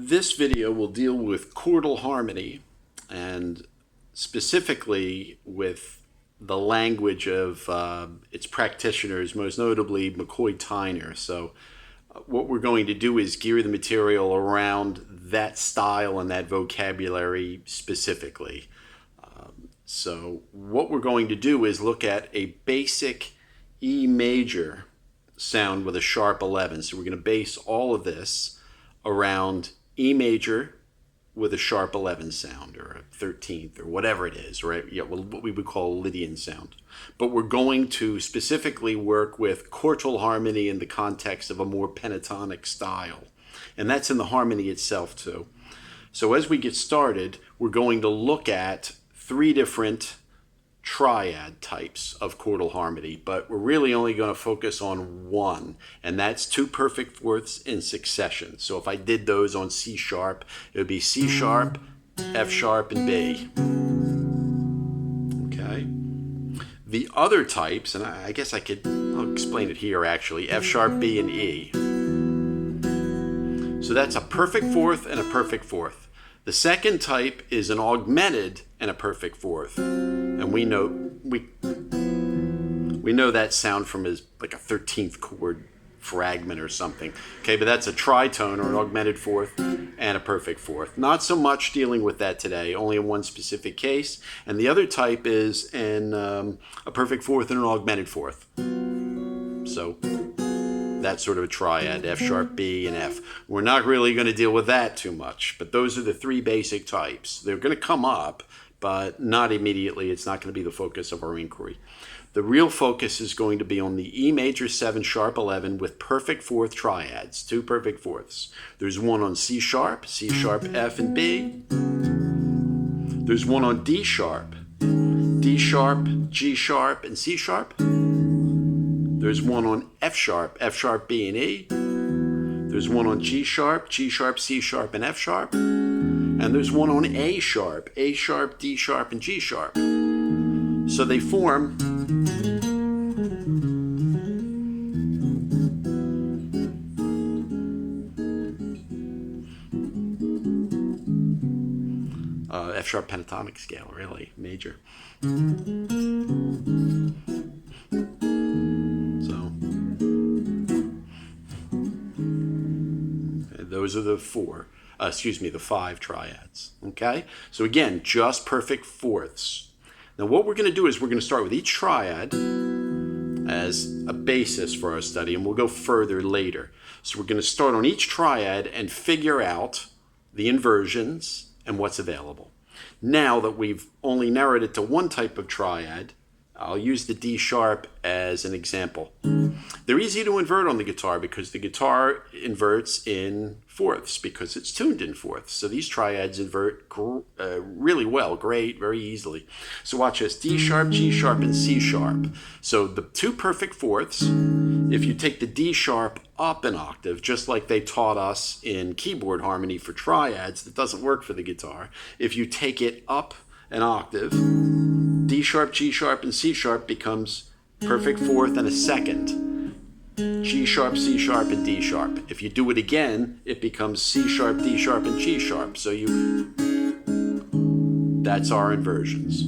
This video will deal with Quartal Harmony and specifically with the language of its practitioners, most notably McCoy Tyner. So what we're going to do is gear the material around that style and that vocabulary specifically. So what we're going to do is look at a basic E major sound with a sharp 11. So we're going to base all of this around E major with a sharp 11 sound, or a 13th, or whatever it is, right? Yeah, well, what we would call a Lydian sound. But we're going to specifically work with Quartal Harmony in the context of a more pentatonic style. And that's in the harmony itself too. So as we get started, we're going to look at three different triad types of Quartal Harmony, but we're really only going to focus on one, and that's two perfect fourths in succession. So if I did those on C sharp, it would be C sharp, F sharp, and B. Okay. The other types, and I guess I'll explain it here actually, F sharp, B, and E. So that's a perfect fourth and a perfect fourth. The second type is an augmented and a perfect fourth. And we know that sound from as like a 13th chord fragment or something. Okay, but that's a tritone or an augmented fourth and a perfect fourth. Not so much dealing with that today, only in one specific case. And the other type is a perfect fourth and an augmented fourth. So that's sort of a triad, F sharp, B, and F. We're not really going to deal with that too much, but those are the three basic types. They're going to come up, but not immediately. It's not going to be the focus of our inquiry. The real focus is going to be on the E major 7 sharp 11 with perfect fourth triads, two perfect fourths. There's one on C sharp, F, and B. There's one on D sharp, G sharp, and C sharp. There's one on F sharp, B, and E. There's one on G sharp, C sharp, and F sharp. And there's one on A sharp, D sharp, and G sharp. So they form F sharp pentatonic scale, really, major. Those are the the 5 triads, okay? So again, just perfect fourths. Now what we're going to do is we're going to start with each triad as a basis for our study, and we'll go further later. So we're going to start on each triad and figure out the inversions and what's available. Now that we've only narrowed it to one type of triad, I'll use the D sharp as an example. They're easy to invert on the guitar because the guitar inverts in fourths because it's tuned in fourths. So these triads invert really well, great, very easily. So watch this, D sharp, G sharp, and C sharp. So the two perfect fourths, if you take the D sharp up an octave, just like they taught us in keyboard harmony for triads, that doesn't work for the guitar. If you take it up an octave, D sharp, G sharp, and C sharp becomes perfect fourth and a second. G sharp, C sharp, and D sharp. If you do it again, it becomes C sharp, D sharp, and G sharp. So that's our inversions.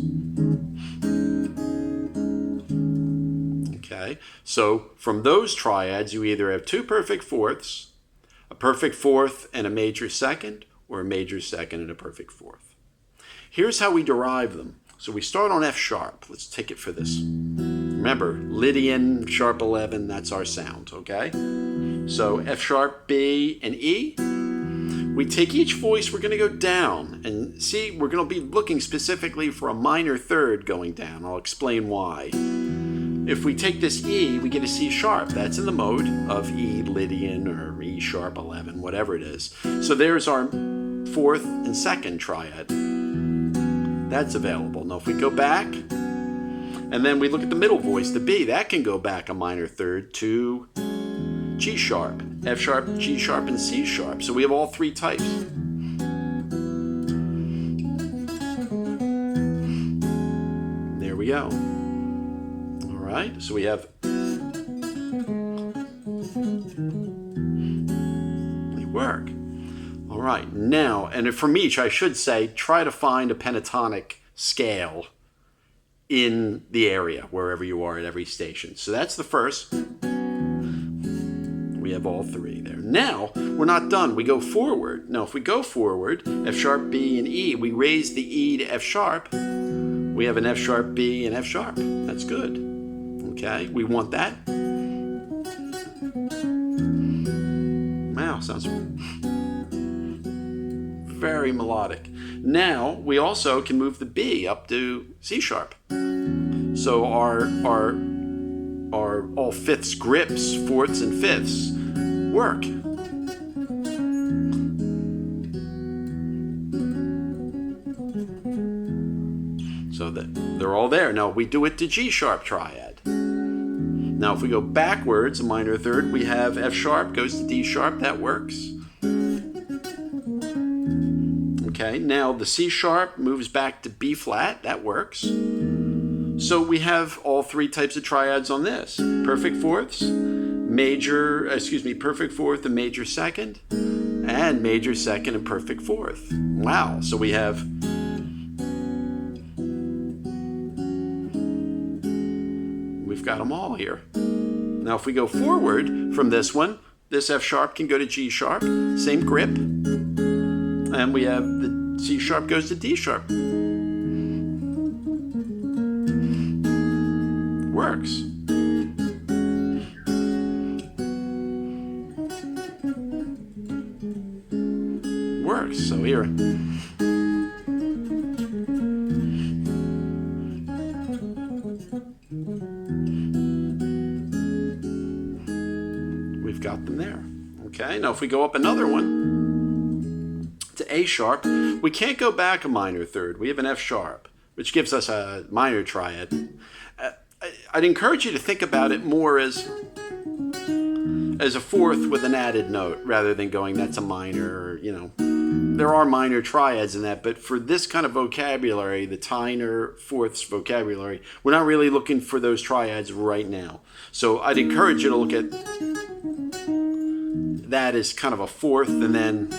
Okay, so from those triads, you either have two perfect fourths, a perfect fourth and a major second, or a major second and a perfect fourth. Here's how we derive them. So we start on F sharp. Let's take it for this. Remember, Lydian, sharp 11, that's our sound, okay? So F sharp, B, and E. We take each voice, we're going to go down. And see, we're going to be looking specifically for a minor third going down. I'll explain why. If we take this E, we get a C sharp. That's in the mode of E Lydian or E sharp 11, whatever it is. So there's our fourth and second triad. That's available. Now if we go back, and then we look at the middle voice, the B, that can go back a minor third to G sharp, F sharp, G sharp, and C sharp. So we have all three types. There we go. All right, so we have, they work. All right, now, and from each, I should say, try to find a pentatonic scale in the area, wherever you are at every station. So that's the first. We have all three there. Now, we're not done. We go forward. Now, if we go forward, F sharp, B, and E, we raise the E to F sharp. We have an F sharp, B, and F sharp. That's good. Okay, we want that. Wow, sounds very melodic. Now, we also can move the B up to C sharp. So our all fifths grips, fourths, and fifths work. So that they're all there. Now we do it to G sharp triad. Now if we go backwards, a minor third, we have F sharp goes to D sharp. That works. Okay, now the C sharp moves back to B flat. That works. So we have all three types of triads on this. Perfect fourths, perfect fourth and major second, and major second and perfect fourth. Wow, so we've got them all here. Now if we go forward from this one, this F sharp can go to G sharp, same grip, and we have the C sharp goes to D sharp. Works. Works. So here. We've got them there. Okay, now if we go up another one to A sharp, we can't go back a minor third. We have an F sharp, which gives us a minor triad. I'd encourage you to think about it more as a fourth with an added note rather than going that's a minor, There are minor triads in that, but for this kind of vocabulary, the Tyner fourths vocabulary, we're not really looking for those triads right now. So I'd encourage you to look at that as kind of a fourth and then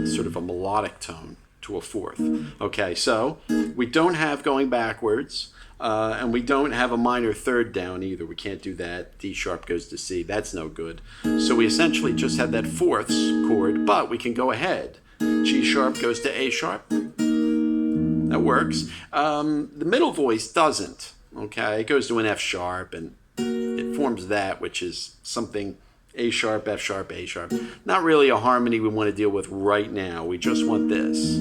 sort of a melodic tone to a fourth. Okay, so we don't have going backwards, and we don't have a minor third down either. We can't do that. D sharp goes to C. That's no good. So we essentially just have that fourths chord, but we can go ahead. G sharp goes to A sharp. That works. The middle voice doesn't. Okay, it goes to an F sharp, and it forms that, which is something A sharp, F sharp, A sharp. Not really a harmony we want to deal with right now. We just want this.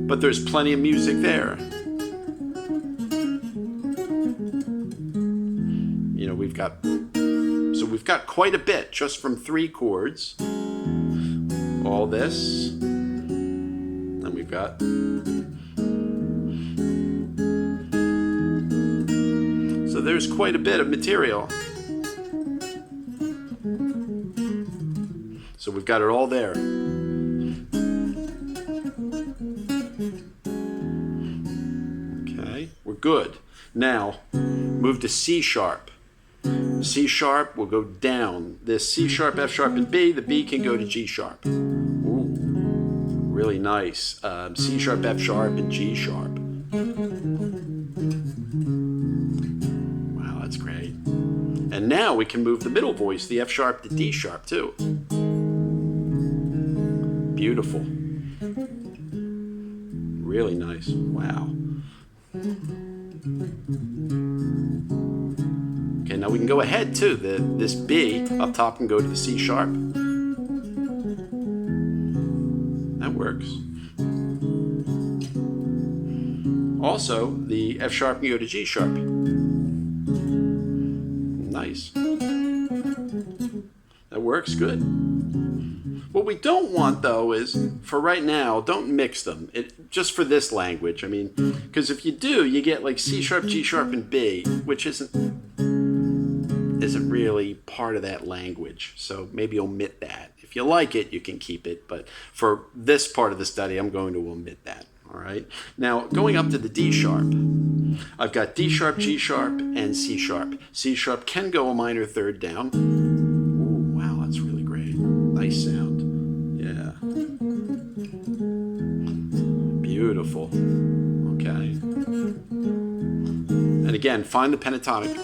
But there's plenty of music there. We've got quite a bit just from three chords. All this. And we've got. So there's quite a bit of material. So we've got it all there. Okay, we're good. Now, move to C sharp. C sharp will go down. This C sharp, F sharp, and B, the B can go to G sharp. Ooh, really nice. C sharp, F sharp, and G sharp. Wow, that's great. And now we can move the middle voice, the F sharp to D sharp too. Beautiful. Really nice. Wow. Okay, now we can go ahead too. This B up top can go to the C sharp. That works. Also, the F sharp can go to G sharp. Nice. That works good. What we don't want, though, is, for right now, don't mix them. Just for this language, I mean, because if you do, you get like C sharp, G sharp, and B, which isn't really part of that language. So maybe omit that. If you like it, you can keep it. But for this part of the study, I'm going to omit that. All right. Now, going up to the D sharp, I've got D sharp, G sharp, and C sharp. C sharp can go a minor third down. Ooh, wow, that's really great. Nice sound. Yeah. Beautiful. Okay. And again, find the pentatonic.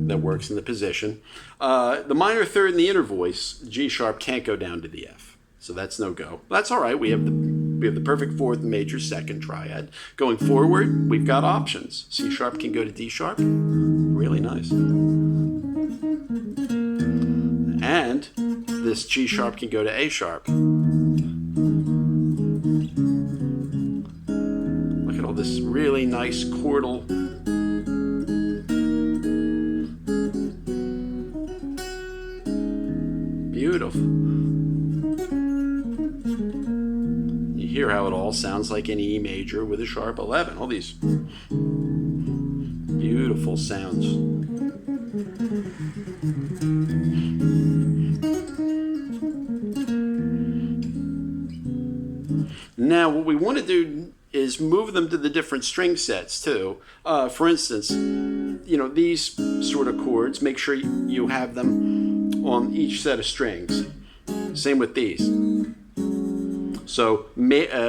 That works in the position. The minor third in the inner voice, G sharp, can't go down to the F. So that's no go. That's all right. We have the perfect fourth and major second triad. Going forward, we've got options. C sharp can go to D sharp. Really nice. And this G sharp can go to A sharp. Look at all this really nice chordal. Beautiful. You hear how it all sounds like an E major with a sharp 11. All these beautiful sounds. Now, what we want to do is move them to the different string sets too. For instance, these sort of chords, make sure you have them on each set of strings. Same with these. So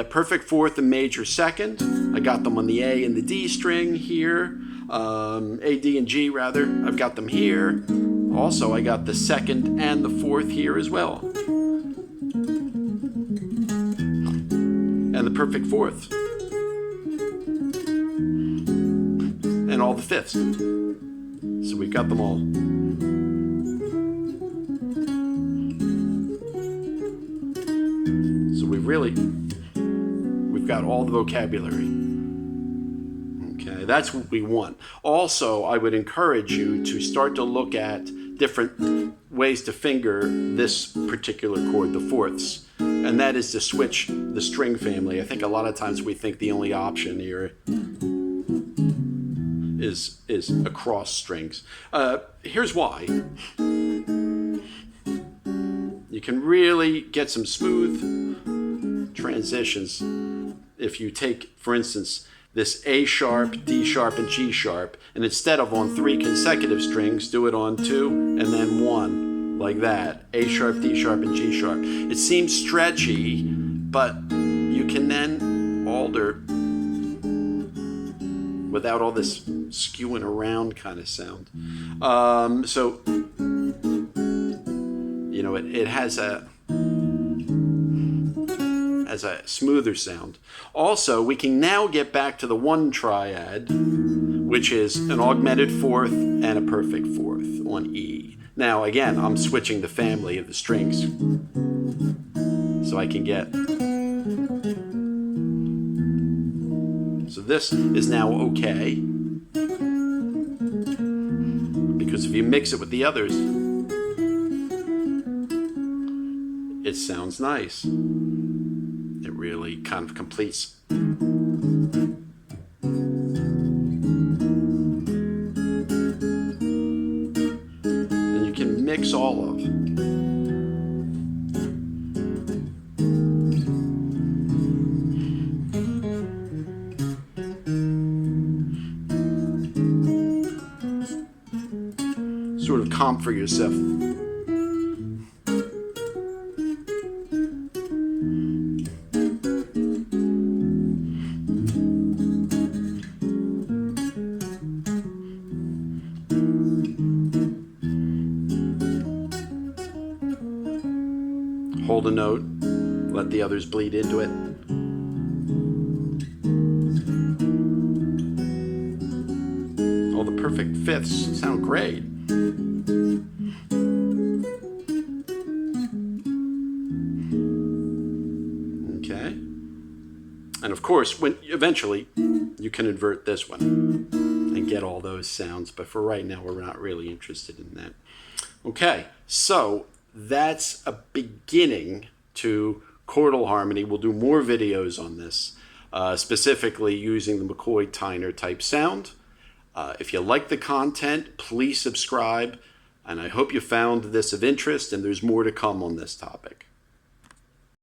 perfect fourth and major second. I got them on the A and the D string here. A, D, and G rather. I've got them here. Also, I got the second and the fourth here as well. And the perfect fourth. And all the fifths. So we've got them all. So we've got all the vocabulary. Okay, that's what we want. Also, I would encourage you to start to look at different ways to finger this particular chord, the fourths. And that is to switch the string family. I think a lot of times we think the only option here is across strings. Here's why. You can really get some smooth transitions if you take, for instance, this A sharp, D sharp, and G sharp, and instead of on 3 consecutive strings, do it on 2 and then 1, like that. A sharp, D sharp, and G sharp. It seems stretchy, but you can then alter without all this skewing around kind of sound. So it has a smoother sound. Also, we can now get back to the one triad, which is an augmented fourth and a perfect fourth on E. Now, again, I'm switching the family of the strings so I can get. So this is now okay, because if you mix it with the others, it sounds nice. It really kind of completes. And you can mix all of. Sort of comp for yourself. Hold a note, let the others bleed into it. All the perfect fifths sound great. Okay. And of course, when eventually you can invert this one and get all those sounds, but for right now we're not really interested in that. Okay, so that's a beginning to chordal harmony. We'll do more videos on this, specifically using the McCoy Tyner type sound. If you like the content, please subscribe, and I hope you found this of interest, and there's more to come on this topic.